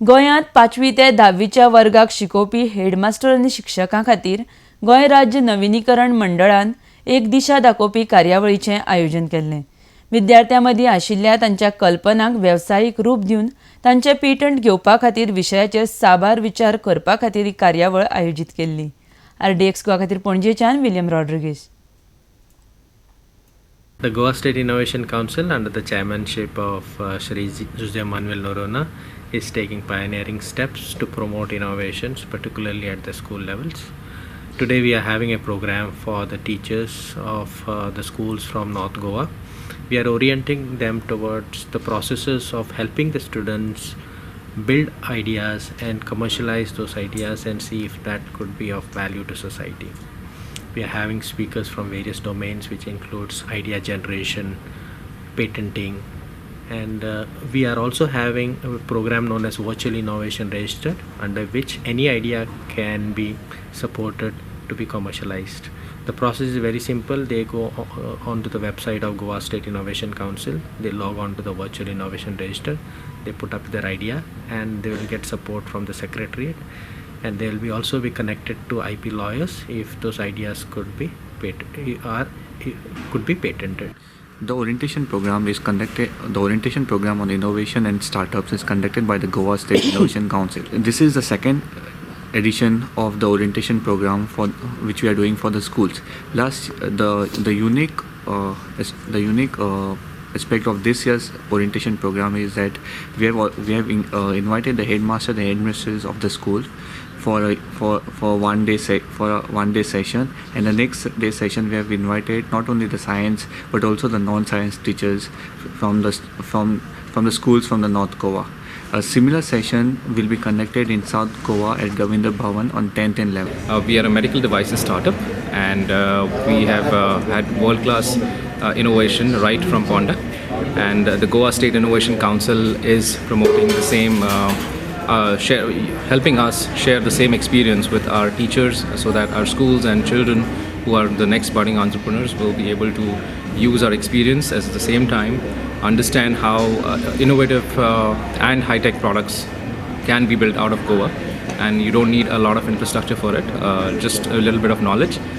गोंयांत 5वी ते 10वीच्या वर्गाक शिकोवपी हेडमास्टर आनी शिक्षकां खातीर गोंय राज्य नविनीकरण मंडळान एक दिशा दाखोवपी कार्यावळीचें आयोजन केल्लें. विद्यार्थ्यां मदीं आशिल्ल्या तांच्या कल्पनांक वेवसायीक रूप दिवन तांचे पेटंट घेवपा खातीर विशयाचेर साबार विचार करपा खातीर ही कार्यावळ आयोजीत केल्ली. RDXGOA खातीर पणजेच्यान William Rodrigues. The Goa State Innovation Council, under the chairmanship of Shri Jose Manuel Noronha, is taking pioneering steps to promote innovations, particularly at the school levels. Today we are having a program for the teachers of the schools from North Goa. We are orienting them towards the processes of helping the students build ideas and commercialize those ideas and see if that could be of value to society. We are having speakers from various domains, which includes idea generation, patenting, and we are also having a program known as Virtual Innovation Register, under which any idea can be supported to be commercialized. The process is very simple. They go onto the website of Goa State Innovation Council, they log on to the Virtual Innovation Register, they put up their idea, and they will get support from the Secretariat, and they will be also be connected to IP lawyers if those ideas could be patented. The orientation program is conducted. The orientation program on innovation and startups is conducted by the Goa State Innovation Council. This is the second edition of the orientation program for which we are doing for the schools. The unique aspect of this year's orientation program is that we have invited the headmaster, the headmistresses of the school for a one day session, and the next day session we have invited not only the science but also the non-science teachers from the schools from the North Goa. A similar session will be conducted in South Goa at Govindar Bhavan on 10th and 11th. We are a medical devices startup, and we have had world-class innovation right from Ponda, and the Goa State Innovation Council is promoting the same, helping us share the same experience with our teachers, so that our schools and children who are the next budding entrepreneurs will be able to use our experience, at the same time understand how innovative and high-tech products can be built out of Goa, and you don't need a lot of infrastructure for it, just a little bit of knowledge.